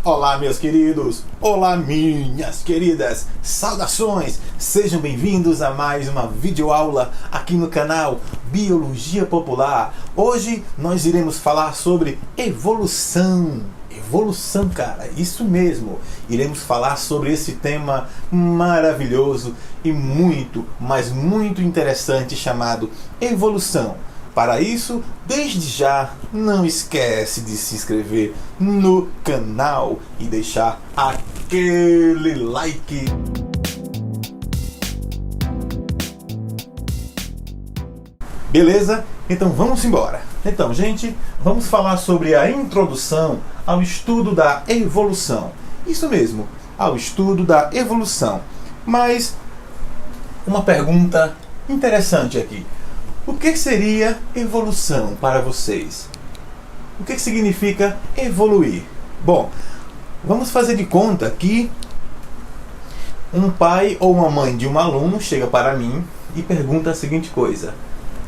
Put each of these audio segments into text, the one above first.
Olá, meus queridos! Olá, minhas queridas! Saudações! Sejam bem-vindos a mais uma videoaula aqui no canal Biologia Popular. Hoje nós iremos falar sobre evolução. Evolução, cara, isso mesmo! Iremos falar sobre esse tema maravilhoso e muito, mas muito interessante chamado evolução. Para isso, desde já, não esquece de se inscrever no canal e deixar aquele like. Beleza? Então vamos embora. Então, gente, vamos falar sobre a introdução ao estudo da evolução. Isso mesmo, ao estudo da evolução. Mas, uma pergunta interessante aqui. O que seria evolução para vocês? O que significa evoluir? Bom, vamos fazer de conta que um pai ou uma mãe de um aluno chega para mim e pergunta a seguinte coisa: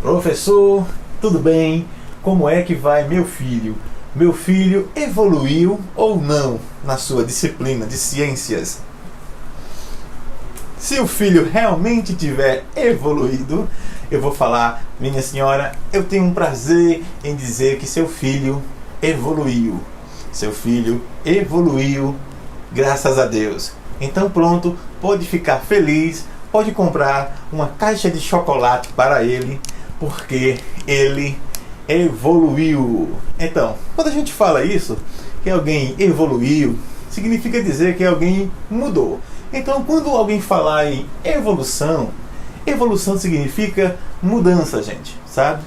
professor, tudo bem? Como é que vai meu filho? Meu filho evoluiu ou não na sua disciplina de ciências? Se o filho realmente tiver evoluído, eu vou falar: minha senhora, eu tenho um prazer em dizer que seu filho evoluiu. Seu filho evoluiu, graças a Deus. Então pronto, pode ficar feliz, pode comprar uma caixa de chocolate para ele, porque ele evoluiu. Então, quando a gente fala isso, que alguém evoluiu, significa dizer que alguém mudou. Então, quando alguém falar em evolução, evolução significa mudança, gente, sabe?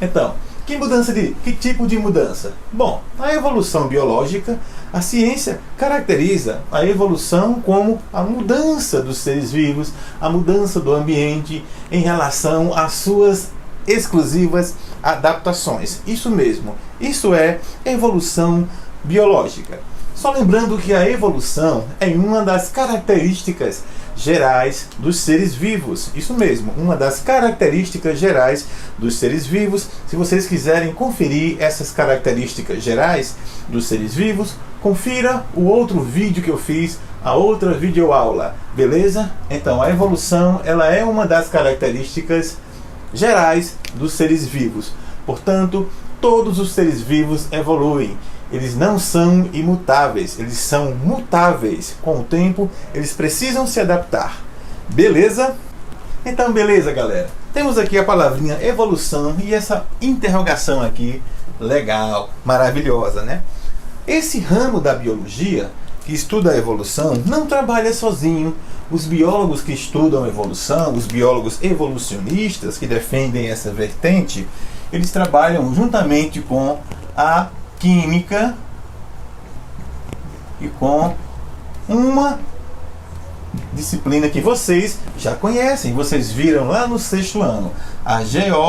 Então, que tipo de mudança? Bom, a evolução biológica, a ciência caracteriza a evolução como a mudança dos seres vivos, a mudança do ambiente em relação às suas exclusivas adaptações. Isso mesmo, isso é evolução biológica. Só lembrando que a evolução é uma das características gerais dos seres vivos. Isso mesmo, uma das características gerais dos seres vivos. Se vocês quiserem conferir essas características gerais dos seres vivos, confira o outro vídeo que eu fiz, a outra videoaula, beleza? Então, a evolução, ela é uma das características gerais dos seres vivos. Portanto, todos os seres vivos evoluem. Eles não são imutáveis, eles são mutáveis. Com o tempo, eles precisam se adaptar. Beleza? Então, beleza, galera. Temos aqui a palavrinha evolução e essa interrogação aqui, legal, maravilhosa, né? Esse ramo da biologia, que estuda a evolução, não trabalha sozinho. Os biólogos que estudam a evolução, os biólogos evolucionistas que defendem essa vertente, eles trabalham juntamente com a química e com uma disciplina que vocês já conhecem, vocês viram lá no 6º ano, a geologia.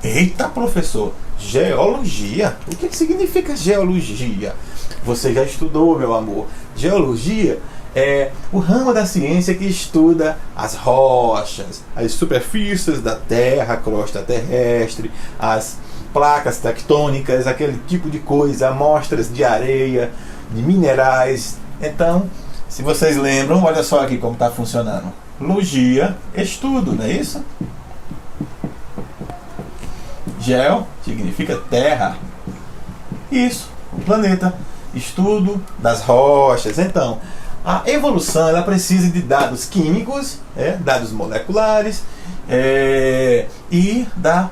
Eita, professor, geologia? O que significa geologia? Você já estudou, meu amor. Geologia é o ramo da ciência que estuda as rochas, as superfícies da Terra, a crosta terrestre, as placas tectônicas, aquele tipo de coisa, amostras de areia, de minerais. Então, se vocês lembram, olha só aqui como está funcionando. Logia, estudo, não é isso? Geo significa terra. Isso, o planeta. Estudo das rochas. Então, a evolução, ela precisa de dados químicos, dados moleculares, e da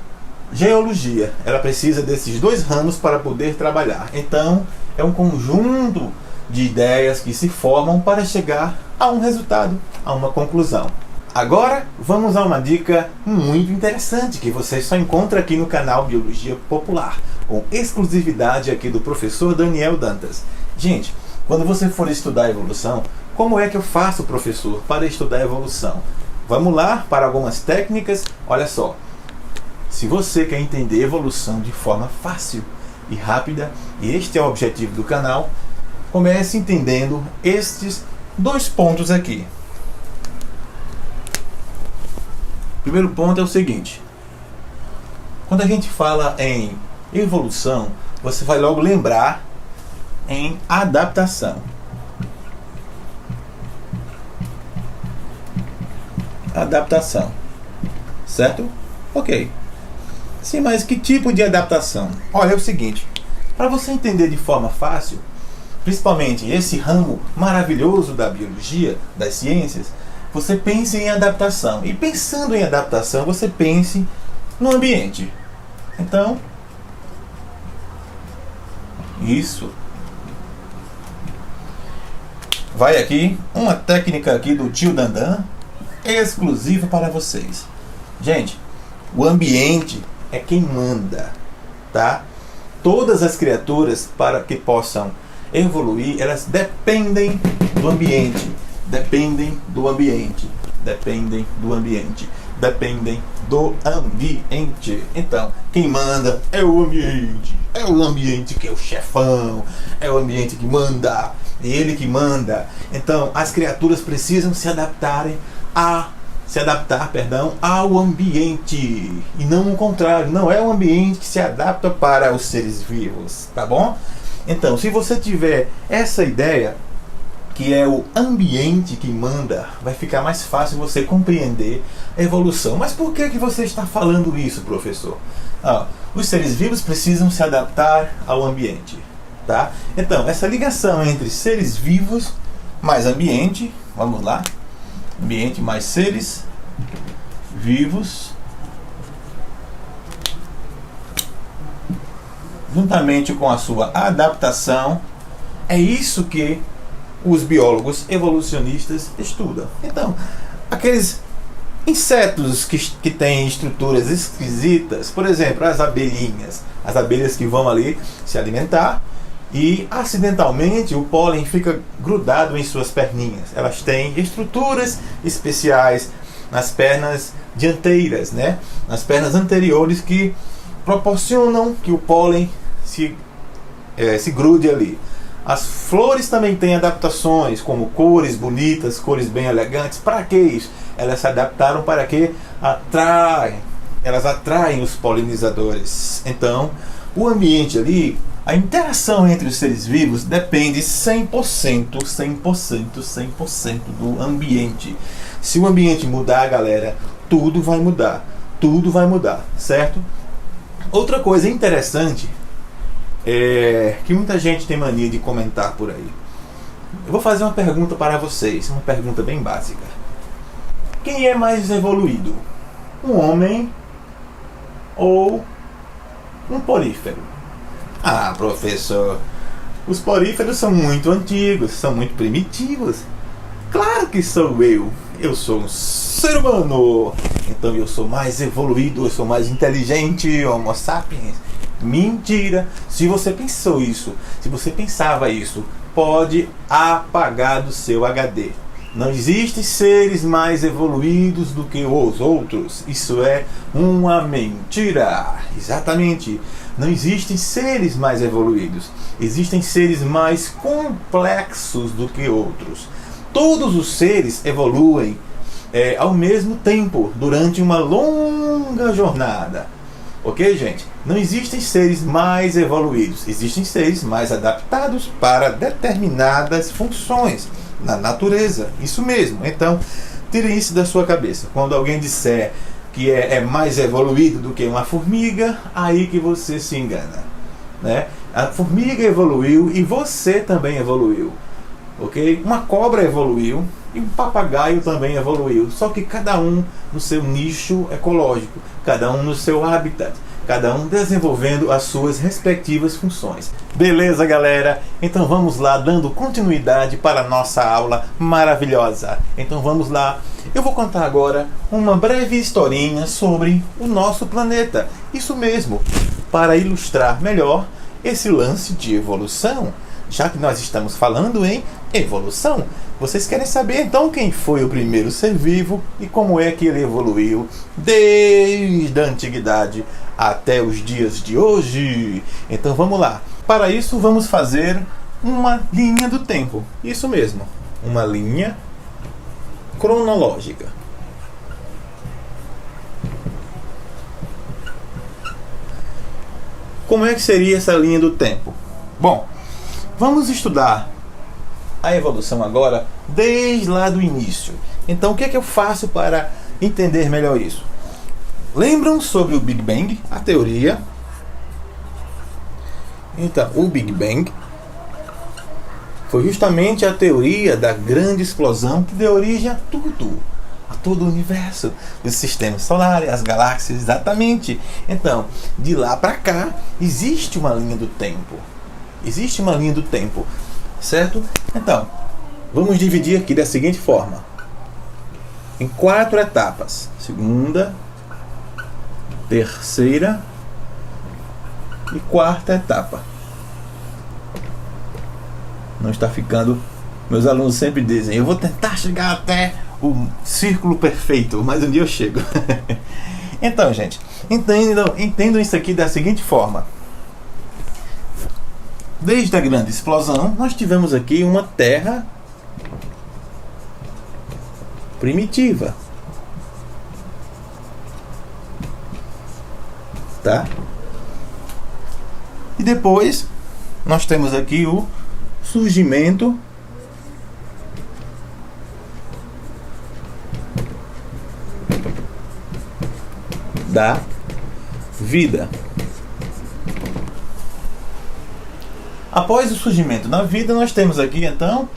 geologia. Ela precisa desses dois ramos para poder trabalhar. Então, é um conjunto de ideias que se formam para chegar a um resultado, a uma conclusão. Agora, vamos a uma dica muito interessante que você só encontra aqui no canal Biologia Popular, com exclusividade aqui do professor Daniel Dantas. Gente, quando você for estudar a evolução, como é que eu faço, professor, para estudar a evolução? Vamos lá para algumas técnicas. Olha só. Se você quer entender evolução de forma fácil e rápida, e este é o objetivo do canal, comece entendendo estes dois pontos aqui. O primeiro ponto é o seguinte: quando a gente fala em evolução, você vai logo lembrar em adaptação. Adaptação. Certo? Ok. Sim, mas que tipo de adaptação? Olha, é o seguinte. Para você entender de forma fácil, principalmente esse ramo maravilhoso da biologia, das ciências, você pense em adaptação. E pensando em adaptação, você pense no ambiente. Então, isso. Vai aqui uma técnica aqui do tio Dandan, exclusiva para vocês. Gente, o ambiente é quem manda, tá? Todas as criaturas, para que possam evoluir, elas dependem do ambiente. Dependem do ambiente. Dependem do ambiente. Dependem do ambiente. Então, quem manda é o ambiente. É o ambiente que é o chefão. É o ambiente que manda. É ele que manda. Então, as criaturas precisam se adaptar ao ambiente, e não o contrário. Não é o ambiente que se adapta para os seres vivos, tá bom? Então, se você tiver essa ideia, que é o ambiente que manda, vai ficar mais fácil você compreender a evolução. Mas por que você está falando isso, professor? Os seres vivos precisam se adaptar ao ambiente, tá? Então, essa ligação entre seres vivos mais ambiente, vamos lá, ambiente mais seres vivos, juntamente com a sua adaptação, é isso que os biólogos evolucionistas estudam. Então, aqueles insetos que têm estruturas esquisitas, por exemplo, as abelhinhas, as abelhas que vão ali se alimentar e acidentalmente o pólen fica grudado em suas perninhas. Elas têm estruturas especiais nas pernas dianteiras, né? Nas pernas anteriores, que proporcionam que o pólen se grude ali. As flores também têm adaptações, como cores bonitas, cores bem elegantes. Para que isso? Elas se adaptaram para que elas atraem os polinizadores. Então, o ambiente ali, a interação entre os seres vivos depende 100% do ambiente. Se o ambiente mudar, galera, tudo vai mudar. Tudo vai mudar, certo? Outra coisa interessante que muita gente tem mania de comentar por aí. Eu vou fazer uma pergunta para vocês, uma pergunta bem básica. Quem é mais evoluído? Um homem ou um porífero? Professor, os poríferos são muito antigos, são muito primitivos. Claro que sou eu. Eu sou um ser humano. Então eu sou mais evoluído, eu sou mais inteligente, Homo sapiens. Mentira! Se você pensou isso, se você pensava isso, pode apagar do seu HD. Não existem seres mais evoluídos do que os outros. Isso é uma mentira. Exatamente. Não existem seres mais evoluídos. Existem seres mais complexos do que outros. Todos os seres evoluem ao mesmo tempo, durante uma longa jornada. Ok, gente? Não existem seres mais evoluídos. Existem seres mais adaptados para determinadas funções na natureza. Isso mesmo. Então, tirem isso da sua cabeça. Quando alguém disser que é mais evoluído do que uma formiga, aí que você se engana, né? A formiga evoluiu e você também evoluiu. Ok? Uma cobra evoluiu e um papagaio também evoluiu. Só que cada um no seu nicho ecológico, cada um no seu habitat, cada um desenvolvendo as suas respectivas funções. Beleza, galera? Então vamos lá, dando continuidade para a nossa aula maravilhosa. Então vamos lá. Eu vou contar agora uma breve historinha sobre o nosso planeta. Isso mesmo, para ilustrar melhor esse lance de evolução. Já que nós estamos falando em evolução, vocês querem saber então quem foi o primeiro ser vivo e como é que ele evoluiu desde a antiguidade até os dias de hoje? Então vamos lá. Para isso vamos fazer uma linha do tempo. Isso mesmo, uma linha cronológica. Como é que seria essa linha do tempo? Bom, Vamos estudar a evolução agora desde lá do início. Então o que é que eu faço para entender melhor isso? Lembram sobre o Big Bang, a teoria? Então, o Big Bang foi justamente a teoria da grande explosão que deu origem a tudo, a todo o universo, os sistemas solares, as galáxias, exatamente. Então, de lá para cá, existe uma linha do tempo. Existe uma linha do tempo, certo? Então, vamos dividir aqui da seguinte forma, em 4 etapas: segunda, terceira e quarta etapa. Não está ficando... Meus alunos sempre dizem, eu vou tentar chegar até o círculo perfeito, mas um dia eu chego. Então, gente, entendam isso aqui da seguinte forma. Desde a grande explosão, nós tivemos aqui uma Terra primitiva. Tá? E depois nós temos aqui o surgimento da vida. Após o surgimento da vida, nós temos aqui, então,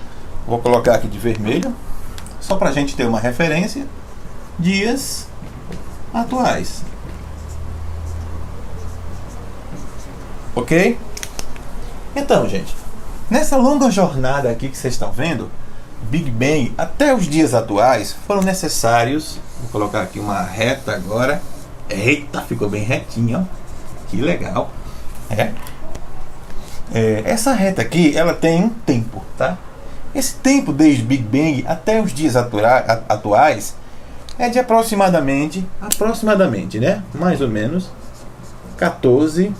vou colocar aqui de vermelho, só para a gente ter uma referência, dias atuais. Ok? Então, gente, nessa longa jornada aqui que vocês estão vendo, Big Bang até os dias atuais, foram necessários... Vou colocar aqui uma reta agora. Eita, ficou bem retinho, ó. Que legal. Essa reta aqui, ela tem um tempo, tá? Esse tempo desde Big Bang até os dias atuais é de aproximadamente, né? Mais ou menos 14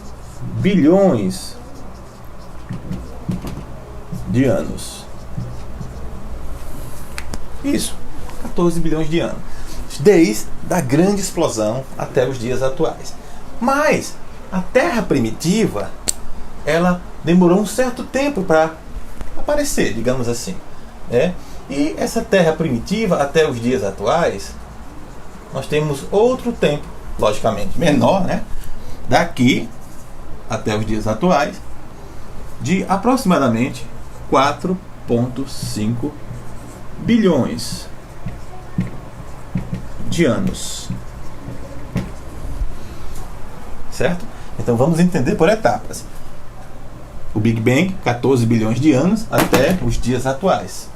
bilhões de anos. Isso, 14 bilhões de anos. Desde a grande explosão até os dias atuais. Mas a Terra primitiva, ela demorou um certo tempo para aparecer, digamos assim. E essa Terra primitiva até os dias atuais, nós temos outro tempo, logicamente menor, né? Daqui até os dias atuais, de aproximadamente 4,5 bilhões de anos. Certo? Então vamos entender por etapas. O Big Bang, 14 bilhões de anos até os dias atuais.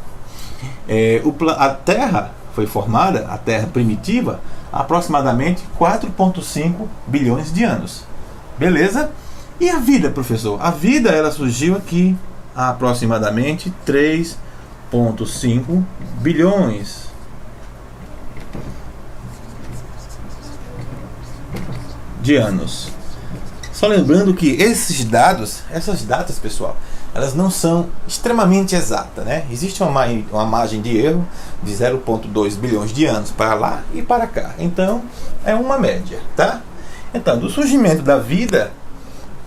A Terra foi formada, a Terra primitiva, há aproximadamente 4,5 bilhões de anos. Beleza? E a vida, professor? A vida, ela surgiu aqui há aproximadamente 3,5 bilhões de anos. Só lembrando que essas datas, pessoal, elas não são extremamente exatas, né? Existe uma margem de erro de 0,2 bilhões de anos para lá e para cá. Então, é uma média, tá? Então, do surgimento da vida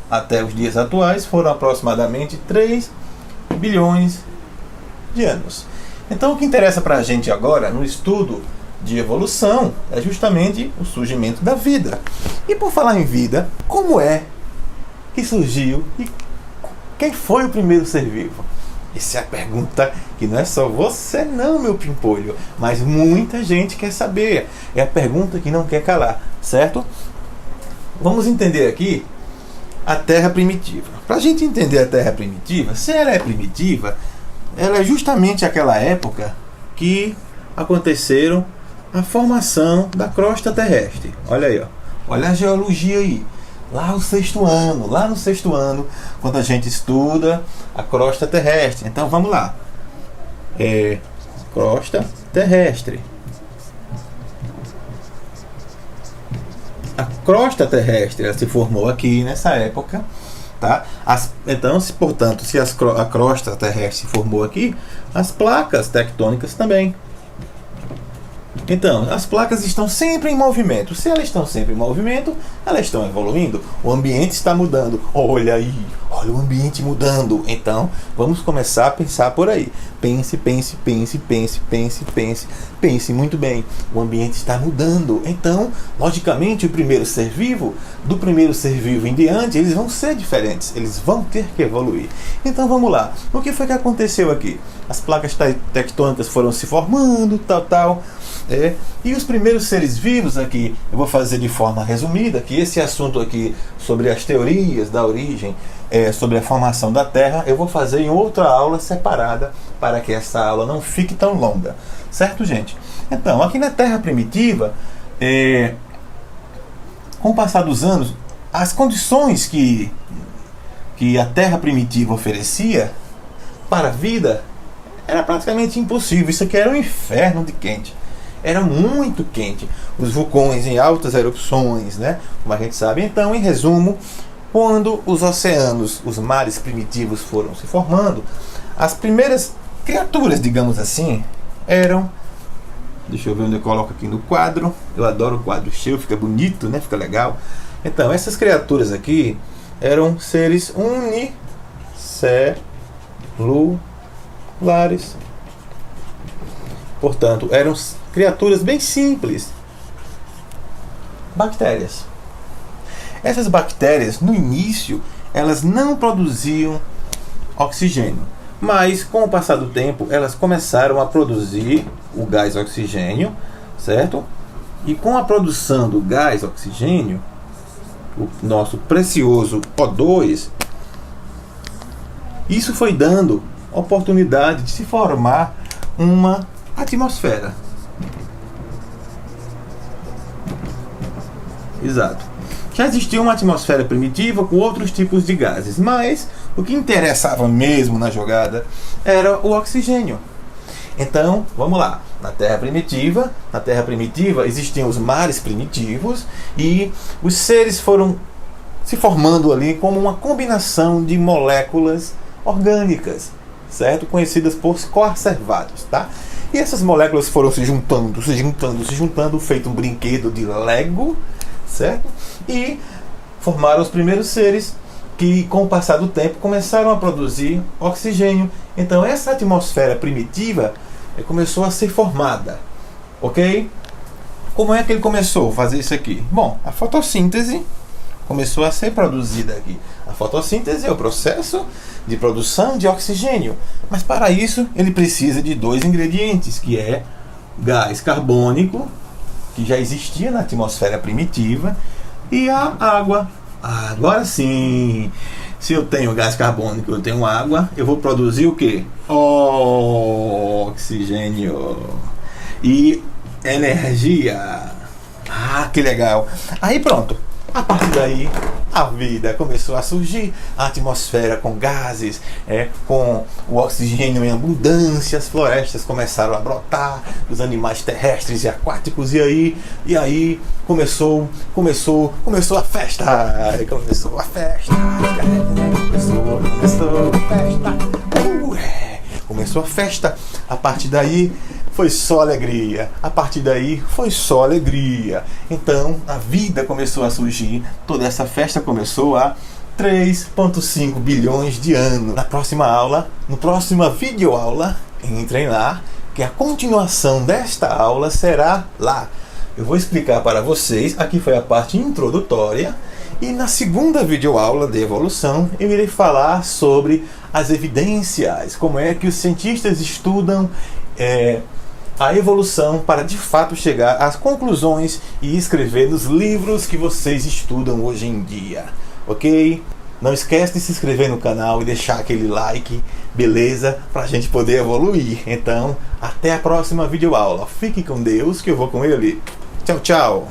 até os dias atuais foram aproximadamente 3 bilhões de anos. Então, o que interessa para a gente agora no estudo de evolução é justamente o surgimento da vida. E por falar em vida, como é que surgiu e quem foi o primeiro ser vivo? Essa é a pergunta que não é só você não, meu pimpolho, mas muita gente quer saber. É a pergunta que não quer calar, certo? Vamos entender aqui a Terra primitiva. Para a gente entender a Terra primitiva, se ela é primitiva, ela é justamente aquela época que aconteceram a formação da crosta terrestre. Olha aí, ó. Olha a geologia aí. Lá no sexto ano, quando a gente estuda a crosta terrestre. Então vamos lá. Crosta terrestre. A crosta terrestre, ela se formou aqui nessa época, tá? Portanto, se a crosta terrestre se formou aqui, as placas tectônicas também. Então, as placas estão sempre em movimento. Se elas estão sempre em movimento, elas estão evoluindo. O ambiente está mudando. Olha aí, olha o ambiente mudando. Então, vamos começar a pensar por aí. Pense, pense, pense, pense, pense, pense. Pense muito bem. O ambiente está mudando. Então, logicamente, o primeiro ser vivo, do primeiro ser vivo em diante, eles vão ser diferentes. Eles vão ter que evoluir. Então, vamos lá. O que foi que aconteceu aqui? As placas tectônicas foram se formando, tal. E os primeiros seres vivos aqui, eu vou fazer de forma resumida, que esse assunto aqui sobre as teorias da origem, sobre a formação da Terra, eu vou fazer em outra aula separada, para que essa aula não fique tão longa. Certo, gente? Então, aqui na Terra primitiva, com o passar dos anos, as condições que a Terra primitiva oferecia para a vida era praticamente impossível. Isso aqui era um inferno de quente. Era muito quente. Os vulcões em altas erupções, né? Como a gente sabe. Então, em resumo, quando os oceanos, os mares primitivos foram se formando, as primeiras criaturas, digamos assim, eram... Deixa eu ver onde eu coloco aqui no quadro. Eu adoro o quadro cheio, fica bonito, né? Fica legal. Então, essas criaturas aqui eram seres unicelulares. Portanto, eram criaturas bem simples. Bactérias. Essas bactérias, no início, elas não produziam oxigênio. Mas, com o passar do tempo, elas começaram a produzir o gás oxigênio, certo? E com a produção do gás oxigênio, o nosso precioso O2, isso foi dando oportunidade de se formar uma atmosfera. Exato. Já existia uma atmosfera primitiva com outros tipos de gases, mas o que interessava mesmo na jogada era o oxigênio. Então, vamos lá. Na Terra primitiva existiam os mares primitivos e os seres foram se formando ali como uma combinação de moléculas orgânicas, certo? Conhecidas por coacervados, tá? E essas moléculas foram se juntando, feito um brinquedo de Lego, certo? E formaram os primeiros seres que, com o passar do tempo, começaram a produzir oxigênio. Então, essa atmosfera primitiva começou a ser formada, ok? Como é que ele começou a fazer isso aqui? Bom, a fotossíntese começou a ser produzida aqui. A fotossíntese é o processo de produção de oxigênio, mas para isso ele precisa de dois ingredientes, que é gás carbônico, que já existia na atmosfera primitiva, e a água. Agora sim, se eu tenho gás carbônico, eu tenho água, eu vou produzir o quê? Oxigênio e energia. Ah, que legal! Aí pronto. A partir daí, a vida começou a surgir, a atmosfera com gases, com o oxigênio em abundância, as florestas começaram a brotar, os animais terrestres e aquáticos, e aí começou a festa, começou a festa, começou a festa, a partir daí foi só alegria. Então, a vida começou a surgir. Toda essa festa começou há 3,5 bilhões de anos. Na próxima aula, na próxima videoaula, entrem lá, que a continuação desta aula será lá. Eu vou explicar para vocês, aqui foi a parte introdutória, e na segunda videoaula de evolução, eu irei falar sobre as evidências, como é que os cientistas estudam a evolução para de fato chegar às conclusões e escrever nos livros que vocês estudam hoje em dia, ok? Não esquece de se inscrever no canal e deixar aquele like, beleza? Para a gente poder evoluir. Então, até a próxima videoaula. Fique com Deus que eu vou com ele. Tchau, tchau!